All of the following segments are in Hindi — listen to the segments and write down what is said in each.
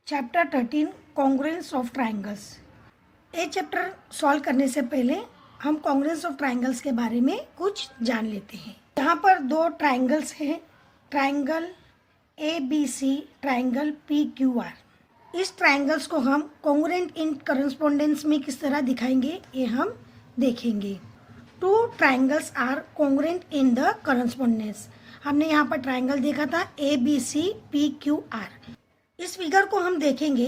Chapter 13 congruence of triangles. ये चैप्टर सॉल्व करने से पहले हम कॉन्ग्रुएंस ऑफ ट्राइंगल्स के बारे में कुछ जान लेते हैं। यहाँ पर दो ट्राइंगल्स हैं, ट्राइंगल ABC, ट्राइंगल PQR। इस ट्राइंगल्स को हम कॉन्ग्रुएंट इन करस्पॉन्डेंस में किस तरह दिखाएंगे ये हम देखेंगे। Two triangles are congruent in the correspondence. हमने यहाँ पर ट्राइंगल देखा था ABC PQR। इस फिगर को हम देखेंगे,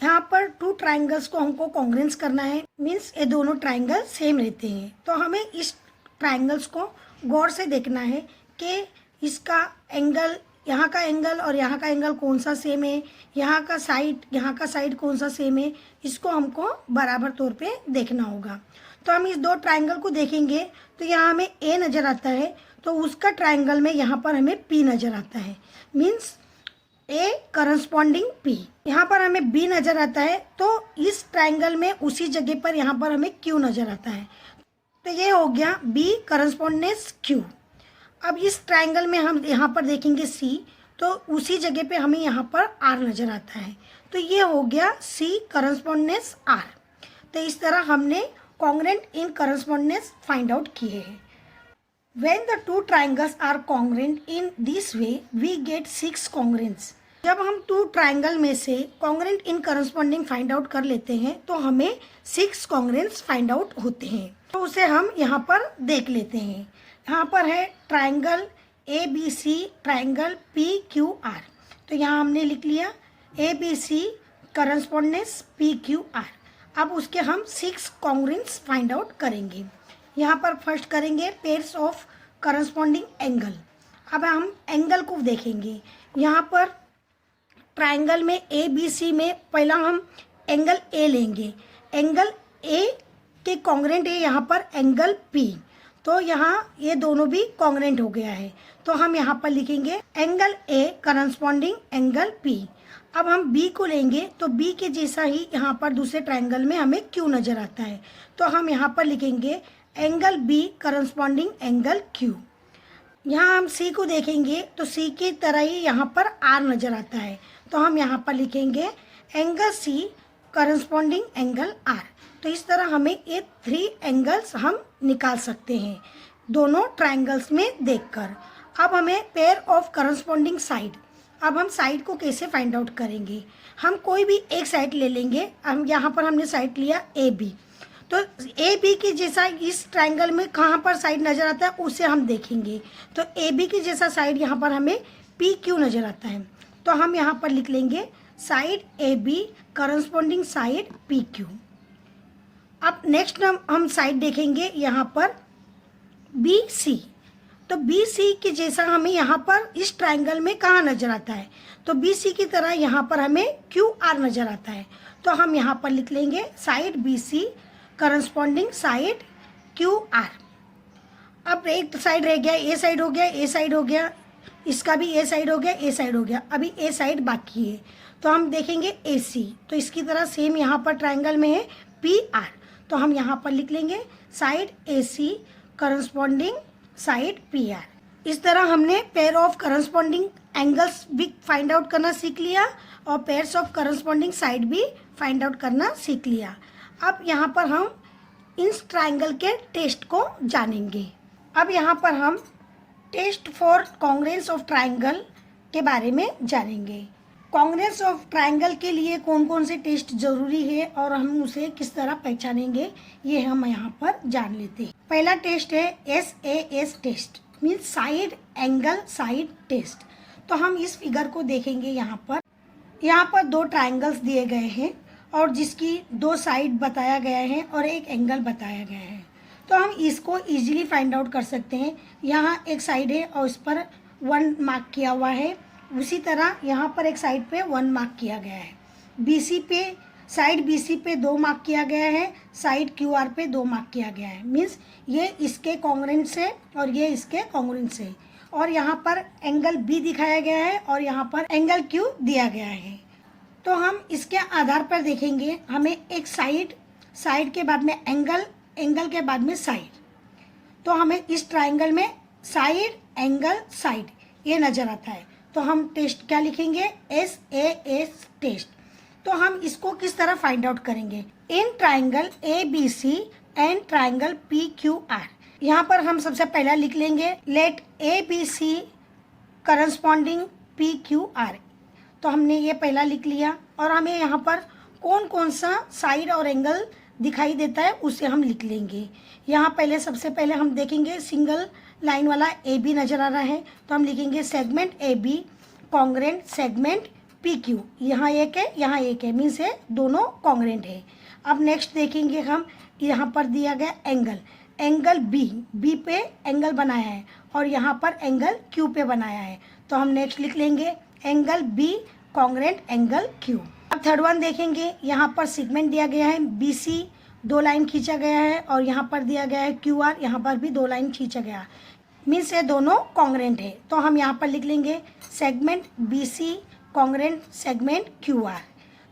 यहाँ पर टू ट्राइंगल्स को हमको कॉन्ग्रुएंस करना है, मीन्स ये दोनों ट्राइंगल सेम रहते हैं। तो हमें इस ट्राइंगल्स को गौर से देखना है कि इसका एंगल, यहाँ का एंगल और यहाँ का एंगल कौन सा सेम है, यहाँ का साइड कौन सा सेम है, इसको हमको बराबर तौर पे देखना होगा। तो हम इस दो ट्राइंगल को देखेंगे तो यहाँ हमें A नज़र आता है, तो उसका ट्राइंगल में यहाँ पर हमें P नज़र आता है, मीन्स A करस्पॉन्डिंग P। यहाँ पर हमें B नज़र आता है, तो इस ट्राइंगल में उसी जगह पर यहाँ पर हमें Q नज़र आता है, तो ये हो गया B करस्पॉन्डेंस Q। अब इस ट्राइंगल में हम यहाँ पर देखेंगे C, तो उसी जगह पे हमें यहाँ पर R नज़र आता है, तो ये हो गया C करस्पॉन्डेंस R। तो इस तरह हमने कॉन्ग्रुएंट इन करस्पॉन्डेंस फाइंड आउट किए हैं। When the two triangles are congruent in this way, we get 6 congruents। जब हम टू ट्राइंगल में से कॉन्ग्रुएंट इन करस्पॉन्डिंग फाइंड आउट कर लेते हैं तो हमें 6 कॉन्ग्रुएंट्स फाइंड आउट होते हैं। तो उसे हम यहाँ पर देख लेते हैं। यहाँ पर है ट्राइंगल ABC, ट्राइंगल PQR। तो यहाँ हमने लिख लिया ABC करस्पॉन्डेंस PQR। अब उसके हम 6 कॉन्ग्रुएंट्स फाइंड आउट करेंगे। यहाँ पर फर्स्ट करेंगे पेयर्स ऑफ करस्पॉन्डिंग एंगल। अब हम एंगल को देखेंगे। यहाँ पर ट्राइंगल में ABC में पहला हम एंगल A लेंगे। एंगल A के कॉन्ग्रुएंट है यहाँ पर एंगल P, तो यहाँ ये दोनों भी कॉन्ग्रुएंट हो गया है, तो हम यहाँ पर लिखेंगे angle A corresponding angle P। अब हम B को लेंगे, तो B के जैसा ही यहाँ पर दूसरे ट्राइंगल में हमें Q नज़र आता है, तो हम यहाँ पर लिखेंगे angle B corresponding angle Q। यहाँ हम C को देखेंगे तो C की तरह ही यहाँ पर R नज़र आता है, तो हम यहाँ पर लिखेंगे angle C corresponding angle R। तो इस तरह हमें ये 3 एंगल्स हम निकाल सकते हैं दोनों ट्राइंगल्स में देखकर। अब हमें पेयर ऑफ करस्पॉन्डिंग साइड। अब हम साइड को कैसे फाइंड आउट करेंगे, हम कोई भी एक साइड ले लेंगे। हम यहाँ पर हमने साइड लिया AB, तो AB के जैसा इस ट्राइंगल में कहाँ पर साइड नज़र आता है उसे हम देखेंगे। तो AB के जैसा साइड यहाँ पर हमें PQ नज़र आता है, तो हम यहाँ पर लिख लेंगे side AB corresponding side PQ। अब नेक्स्ट हम साइड देखेंगे यहाँ पर BC। तो BC के जैसा हमें यहाँ पर इस ट्राइंगल में कहाँ नज़र आता है, तो BC की तरह यहाँ पर हमें QR नज़र आता है, तो हम यहाँ पर लिख लेंगे side BC corresponding side QR। अब एक साइड रह गया, A साइड हो गया, A साइड हो गया, इसका भी A साइड हो गया, A साइड हो गया, अभी A साइड बाकी है, तो हम देखेंगे AC। तो इसकी तरह सेम यहाँ पर ट्राइंगल में है PR, तो हम यहाँ पर लिख लेंगे side AC corresponding side PR। इस तरह हमने पेयर ऑफ करस्पॉन्डिंग एंगल्स भी फाइंड आउट करना सीख लिया और पेयर्स ऑफ करस्पॉन्डिंग साइड भी फाइंड आउट करना सीख लिया। अब यहाँ पर हम इस ट्राइंगल के टेस्ट को जानेंगे। अब यहाँ पर हम test for congruence of triangle के बारे में जानेंगे। कॉन्ग्रुएंस ऑफ ट्राइंगल के लिए कौन कौन से टेस्ट जरूरी है और हम उसे किस तरह पहचानेंगे ये हम यहाँ पर जान लेते हैं। पहला टेस्ट है SAS test, means side angle side test. तो हम इस फिगर को देखेंगे। यहाँ पर दो ट्राइंगल्स दिए गए हैं और जिसकी 2 साइड बताया गया है और एक एंगल बताया गया है, तो हम इसको इजीली फाइंड आउट कर सकते हैं। यहाँ एक साइड है और उस पर 1 मार्क किया हुआ है, उसी तरह यहाँ पर एक साइड पे 1 मार्क किया गया है। साइड BC पे 2 मार्क किया गया है, साइड QR पे 2 मार्क किया गया है, मीन्स ये इसके कॉन्ग्रुएंट से और ये इसके कॉन्ग्रुएंट से। और यहाँ पर एंगल B दिखाया गया है और यहाँ पर एंगल Q दिया गया है। तो हम इसके आधार पर देखेंगे, हमें एक साइड के बाद में एंगल के बाद में साइड, तो हमें इस ट्राइंगल में साइड एंगल साइड ये नज़र आता है। तो हम टेस्ट क्या लिखेंगे, SAS टेस्ट। तो हम इसको किस तरह फाइंड आउट करेंगे? In triangle ABC and triangle PQR, यहाँ पर हम सबसे पहला लिख लेंगे लेट ABC करस्पॉन्डिंग PQR। तो हमने ये पहला लिख लिया और हमें यहाँ पर कौन कौन सा साइड और एंगल दिखाई देता है उसे हम लिख लेंगे। यहाँ पहले सबसे पहले हम देखेंगे सिंगल लाइन वाला AB नजर आ रहा है, तो हम लिखेंगे segment AB congruent segment PQ। यहाँ एक है, यहाँ एक है, मीन्स है दोनों कॉन्ग्रेंट है। अब नेक्स्ट देखेंगे हम, यहाँ पर दिया गया एंगल B पे एंगल बनाया है और यहाँ पर एंगल Q पे बनाया है, तो हम नेक्स्ट लिख लेंगे angle B congruent angle Q। अब थर्ड वन देखेंगे, यहाँ पर सेगमेंट दिया गया है BC, 2 लाइन खींचा गया है और यहाँ पर दिया गया है QR, यहाँ पर भी 2 लाइन खींचा गया, मीन्स ये दोनों कॉन्ग्रेंट है। तो हम यहाँ पर लिख लेंगे segment BC congruent segment QR।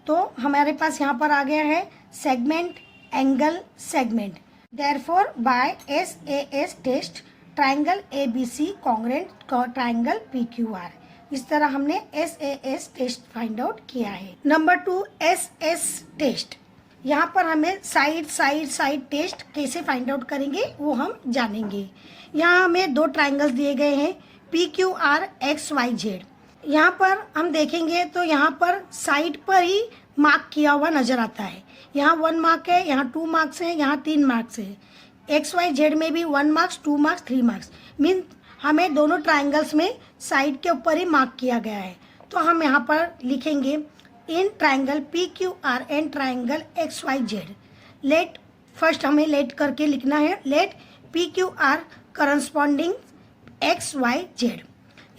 तो हमारे पास यहाँ पर आ गया है segment angle segment. Therefore by SAS test triangle ABC congruent triangle PQR। इस तरह हमने SAS टेस्ट फाइंड आउट किया है। Number 2 SS test. यहाँ पर हमें साइड टेस्ट कैसे फाइंड आउट करेंगे वो हम जानेंगे। यहाँ हमें 2 ट्राइंगल्स दिए गए हैं PQR XYZ। यहाँ पर हम देखेंगे तो यहाँ पर साइड पर ही मार्क किया हुआ नजर आता है। यहाँ 1 मार्क है, यहाँ 2 मार्क्स है, यहाँ 3 मार्क्स है। XYZ में भी 1 मार्क्स 2 मार्क्स 3 मार्क्स, मीन हमें दोनों ट्राइंगल्स में साइड के ऊपर ही मार्क किया गया है। तो हम यहाँ पर लिखेंगे in triangle PQR and triangle XYZ let, first हमें लेट करके लिखना है, लेट PQR करस्पॉन्डिंग XYZ।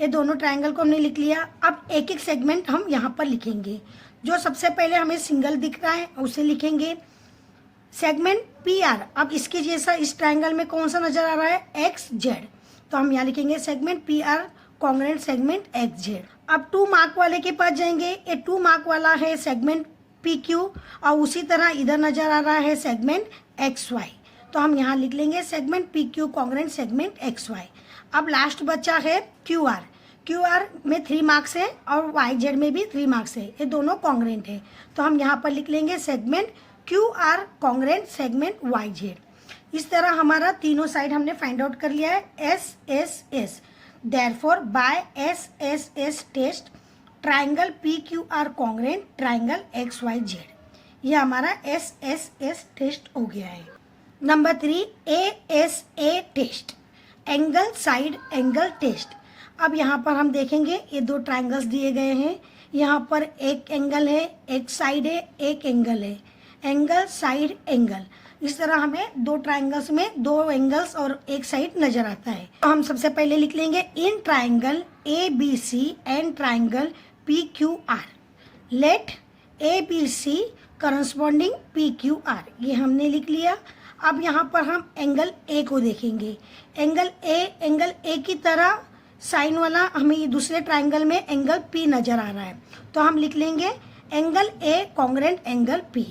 ये दोनों ट्राइंगल को हमने लिख लिया। अब एक एक सेगमेंट हम यहाँ पर लिखेंगे। जो सबसे पहले हमें सिंगल दिख रहा है उसे लिखेंगे सेगमेंट PR। अब इसके जैसा इस ट्राइंगल में कौन सा नजर आ रहा है? XZ, तो हम यहाँ लिखेंगे segment PR congruent segment XZ। अब 2 मार्क वाले के पास जाएंगे। ये 2 मार्क वाला है सेगमेंट PQ और उसी तरह इधर नजर आ रहा है सेगमेंट XY, तो हम यहाँ लिख लेंगे segment PQ congruent segment XY। अब लास्ट बचा है QR में 3 मार्क्स है और YZ में भी 3 मार्क्स है, ये दोनों कॉन्ग्रेंट है, तो हम यहाँ पर लिख लेंगे segment QR congruent segment YZ। इस तरह हमारा तीनों साइड हमने फाइंड आउट कर लिया है SSS। Therefore by SSS test triangle PQR congruent triangle XYZ। ये हमारा SSS टेस्ट हो गया है। Number 3 ASA test angle side angle test. अब यहाँ पर हम देखेंगे ये 2 ट्राइंगल्स दिए गए हैं। यहाँ पर एक एंगल है, एक साइड है, एक एंगल है, एंगल साइड एंगल। इस तरह हमें 2 ट्राइंगल्स में 2 एंगल्स और एक साइड नजर आता है। तो हम सबसे पहले लिख लेंगे in triangle ABC and triangle PQR let ABC corresponding PQR। ये हमने लिख लिया। अब यहाँ पर हम एंगल A को देखेंगे। एंगल A की तरह साइन वाला हमें ये दूसरे ट्राइंगल में एंगल P नजर आ रहा है, तो हम लिख लेंगे angle A congruent angle P।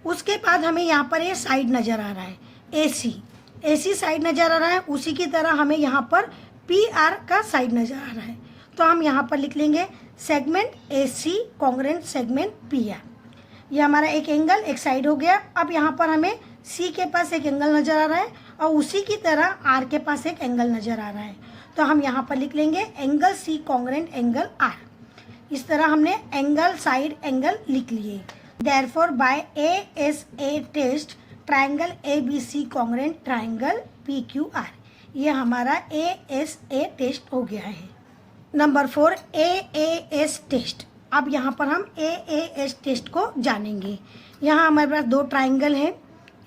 उसके बाद हमें यहाँ पर ये साइड नजर आ रहा है AC साइड नजर आ रहा है, उसी की तरह हमें यहाँ पर PR का साइड नजर आ रहा है, तो हम यहाँ पर लिख लेंगे segment AC congruent segment PR। ये हमारा एक एंगल एक साइड हो गया। अब यहाँ पर हमें C के पास एक एंगल नजर आ रहा है और उसी की तरह R के पास एक एंगल नजर आ रहा है, तो हम यहाँ पर लिख लेंगे angle C congruent angle R। इस तरह हमने एंगल साइड एंगल लिख लिए। Therefore by ASA test triangle ABC congruent triangle PQR। ये हमारा ASA टेस्ट हो गया है। Number 4 AAS test. अब यहाँ पर हम AAS टेस्ट को जानेंगे। यहाँ हमारे पास 2 ट्राइंगल हैं,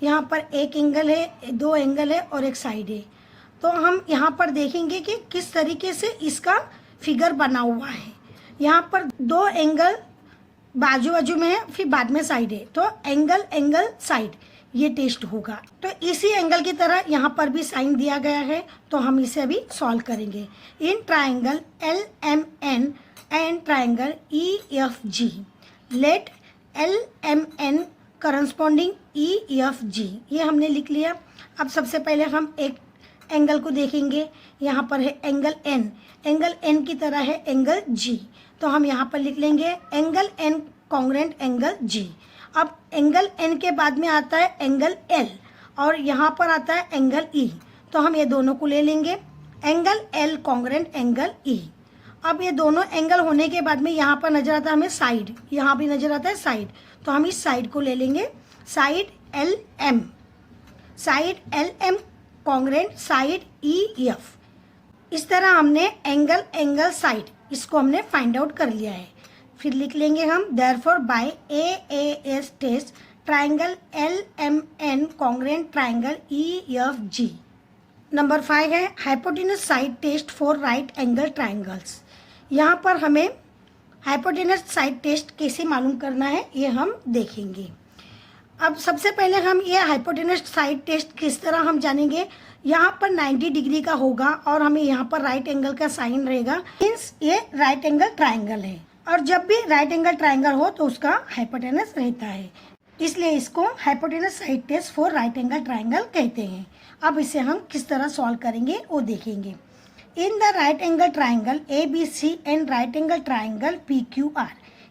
यहाँ पर एक एंगल है, 2 एंगल है और एक साइड है। तो हम यहाँ पर देखेंगे कि किस तरीके से इसका फिगर बना हुआ है। यहाँ पर 2 एंगल बाजू बाजू में है, फिर बाद में साइड है, तो एंगल साइड ये टेस्ट होगा। तो इसी एंगल की तरह यहाँ पर भी साइन दिया गया है, तो हम इसे अभी सॉल्व करेंगे। In triangle LMN and triangle EFG let LMN corresponding EFG। ये हमने लिख लिया। अब सबसे पहले हम एक एंगल को देखेंगे। यहाँ पर है एंगल N की तरह है एंगल G, तो हम यहाँ पर लिख लेंगे angle N congruent angle G. अब एंगल एन के बाद में आता है एंगल एल और यहाँ पर आता है एंगल ई, तो हम ये दोनों को ले लेंगे। Angle L congruent angle E. अब ये दोनों एंगल होने के बाद में यहाँ पर नजर आता है हमें साइड, यहाँ भी नजर आता है साइड, तो हम इस साइड को ले लेंगे। Side L M, side L M congruent side E F. इस तरह हमने एंगल एंगल साइड इसको हमने फाइंड आउट कर लिया है। फिर लिख लेंगे हम therefore by AAS test triangle L M N congruent triangle E F G. Number 5 है hypotenuse side test for right angle triangles. यहाँ पर हमें हाइपोटेनस साइड टेस्ट कैसे मालूम करना है ये हम देखेंगे। अब सबसे पहले हम ये हाइपोटेनस साइड टेस्ट किस तरह हम जानेंगे। यहाँ पर 90 डिग्री का होगा और हमें यहाँ पर राइट एंगल का साइन रहेगा, मीन्स ये राइट एंगल ट्राइंगल है। और जब भी राइट एंगल ट्राइंगल हो तो उसका हाइपोटेनस रहता है, इसलिए इसको hypotenuse side test for right angle triangle कहते हैं। अब इसे हम किस तरह सॉल्व करेंगे वो देखेंगे। In the right angle triangle ABC and right angle triangle PQR,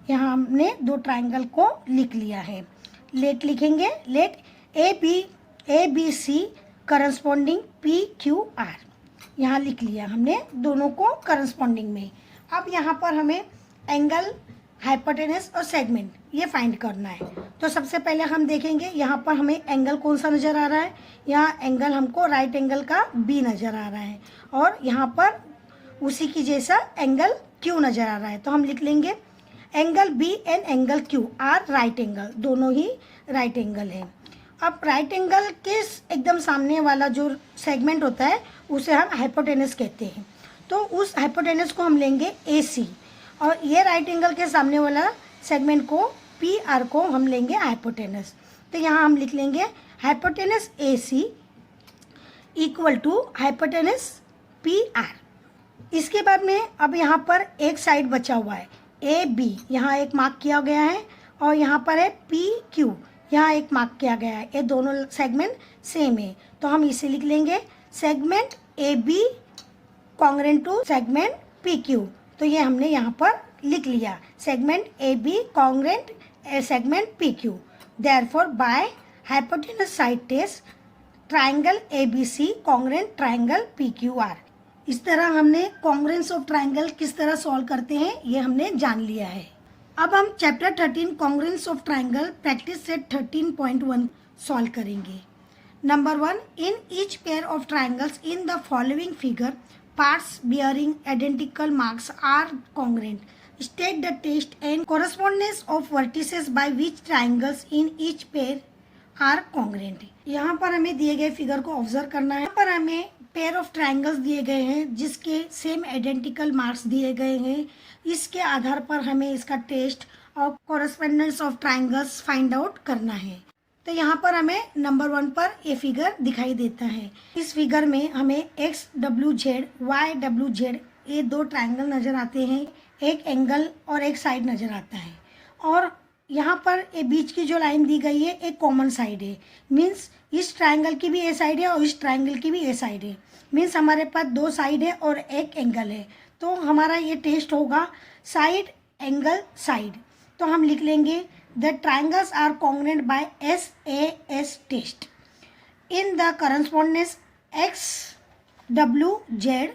यहाँ हमने दो ट्राइंगल को लिख लिया है। लेट लिखेंगे, लेट ABC करस्पॉन्डिंग PQR, यहाँ लिख लिया हमने दोनों को करस्पॉन्डिंग में। अब यहाँ पर हमें एंगल, हाइपोटेनस और सेगमेंट ये फाइंड करना है। तो सबसे पहले हम देखेंगे यहाँ पर हमें एंगल कौन सा नज़र आ रहा है। यहाँ एंगल हमको राइट एंगल का B नज़र आ रहा है और यहाँ पर उसी की जैसा एंगल Q नज़र आ रहा है, तो हम लिख लेंगे angle B and angle Q are right angle, दोनों ही राइट एंगल है। अब राइट एंगल के एकदम सामने वाला जो सेगमेंट होता है उसे हम हाइपोटेनस कहते हैं, तो उस हाइपोटेनस को हम लेंगे AC और ये राइट एंगल के सामने वाला सेगमेंट को PR को हम लेंगे हाइपोटेनस। तो यहाँ हम लिख लेंगे hypotenuse AC equal to hypotenuse PR। इसके बाद में अब यहाँ पर एक साइड बचा हुआ है AB, यहाँ एक मार्क किया गया है और यहाँ पर है PQ, यहाँ एक मार्क किया गया है। ये दोनों सेगमेंट सेम है, तो हम इसे लिख लेंगे segment AB congruent to segment PQ। तो ये हमने यहाँ पर लिख लिया segment AB congruent segment PQ। Therefore by hypotenuse side test triangle ABC congruent triangle PQR। इस तरह हमने कॉन्ग्रेंस ऑफ ट्राइंगल किस तरह सॉल्व करते हैं ये हमने जान लिया है। अब हम chapter 13 congruence of triangle practice set 13.1 solve करेंगे। Number 1, in each pair of triangles in the following figure parts bearing identical marks are congruent. State the test and correspondence of vertices by which triangles in each pair are congruent. यहाँ पर हमें दिए गए फिगर को ऑब्जर्व करना है। यहाँ पर हमें पेयर ऑफ ट्राइंगल्स दिए गए हैं जिसके सेम आइडेंटिकल मार्क्स दिए गए हैं। इसके आधार पर हमें इसका टेस्ट और correspondence of triangles find out करना है। तो यहाँ पर हमें नंबर 1 पर ये फिगर दिखाई देता है। इस फिगर में हमें XWZ, YWZ ये दो ट्राइंगल नज़र आते हैं, एक एंगल और एक साइड नज़र आता है। और यहाँ पर ये बीच की जो लाइन दी गई है एक कॉमन साइड है, मीन्स इस ट्राइंगल की भी ए साइड है और इस ट्राइंगल की भी ए साइड है, मीन्स हमारे पास दो साइड है और एक एंगल है। तो हमारा ये टेस्ट होगा साइड एंगल साइड। तो हम लिख लेंगे The triangles are congruent by SAS test. In the correspondence XWZ,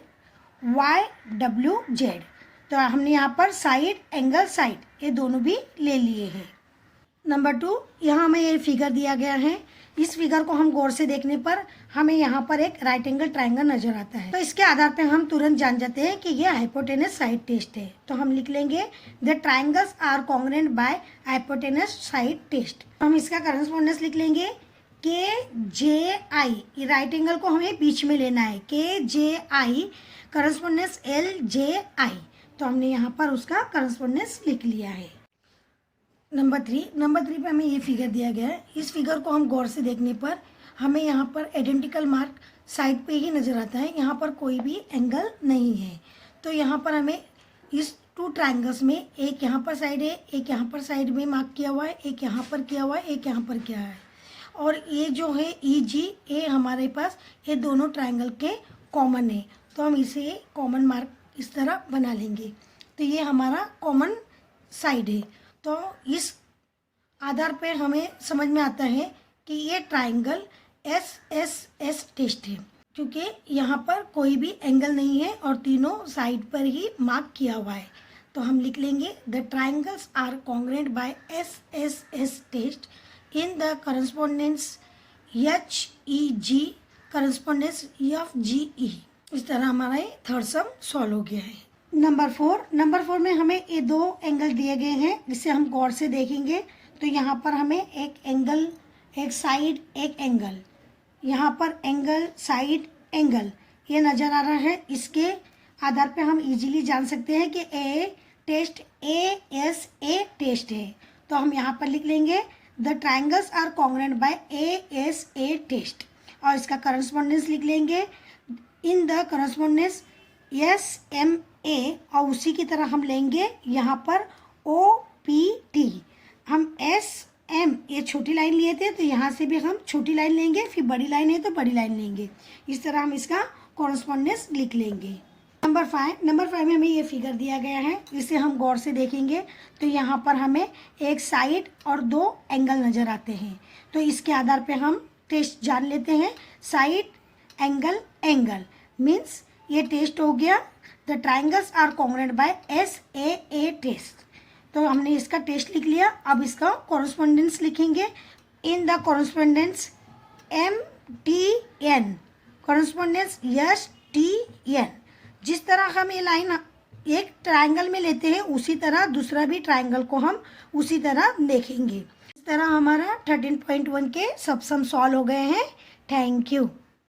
YWZ, तो हमने यहाँ पर साइड एंगल साइड ये दोनों भी ले लिए हैं। नंबर 2, यहाँ हमें ये फिगर दिया गया है। इस फिगर को हम गौर से देखने पर हमें यहाँ पर एक राइट एंगल ट्राइंगल नजर आता है, तो इसके आधार पर हम तुरंत जान जाते हैं कि ये हाइपोटेनस साइड टेस्ट है। तो हम लिख लेंगे the triangles are congruent by hypotenuse side test. हम इसका करस्पॉन्डेंस लिख लेंगे KJI, ये राइट एंगल को हमें बीच में लेना है, KJI करस्पॉन्डेंस LJI। तो हमने यहाँ पर उसका करस्पॉन्डेंस लिख लिया है। नंबर 3 पे हमें ये फिगर दिया गया है। इस फिगर को हम गौर से देखने पर हमें यहाँ पर आइडेंटिकल मार्क साइड पे ही नज़र आता है, यहाँ पर कोई भी एंगल नहीं है। तो यहाँ पर हमें इस टू ट्राइंगल्स में एक यहाँ पर साइड है, एक यहाँ पर साइड में मार्क किया हुआ है, एक यहाँ पर किया हुआ है, एक यहाँ पर किया है। और ये जो है EG ये हमारे पास ये दोनों ट्राइंगल के कॉमन है, तो हम इसे कॉमन मार्क इस तरह बना लेंगे। तो ये हमारा कॉमन साइड है। तो तो इस आधार पर हमें समझ में आता है कि ये ट्राइंगल SSS टेस्ट है, क्योंकि यहाँ पर कोई भी एंगल नहीं है और तीनों साइड पर ही मार्क किया हुआ है। तो हम लिख लेंगे the triangles are congruent by SSS test in the correspondence HEG correspondence FGE। इस तरह हमारा ये थर्ड सम सॉल्व हो गया है। नंबर 4 में हमें ये दो एंगल दिए गए हैं, जिसे हम गौर से देखेंगे। तो यहाँ पर हमें एक एंगल, एक साइड, एक एंगल, यहाँ पर एंगल, साइड, एंगल ये नज़र आ रहा है। इसके आधार पे हम इजीली जान सकते हैं कि ए टेस्ट ASA टेस्ट है। तो हम यहाँ पर लिख लेंगे the triangles are congruent by ASA test, और इसका करस्पॉन्डेंस लिख लेंगे इन द करस्पॉन्डेंस SMA, और उसी की तरह हम लेंगे यहाँ पर OPT। हम SM ये छोटी लाइन लिए थे, तो यहाँ से भी हम छोटी लाइन लेंगे, फिर बड़ी लाइन है तो बड़ी लाइन लेंगे। इस तरह हम इसका कॉरस्पॉन्डेंस लिख लेंगे। नंबर 5 में हमें ये फिगर दिया गया है, इसे हम गौर से देखेंगे। तो यहाँ पर हमें एक साइड और दो एंगल नज़र आते हैं। तो इसके आधार पे हम टेस्ट जान लेते हैं। साइड, एंगल, एंगल मीन्स ये टेस्ट हो गया the triangles are congruent by SAA test. तो हमने इसका टेस्ट लिख लिया। अब इसका कॉरस्पॉन्डेंस लिखेंगे in the correspondence MTN, correspondence STN। जिस तरह हम ये लाइन एक ट्राइंगल में लेते हैं, उसी तरह दूसरा भी ट्राइंगल को हम उसी तरह देखेंगे। इस तरह हमारा 13.1 के सब सम सॉल्व हो गए हैं। Thank you.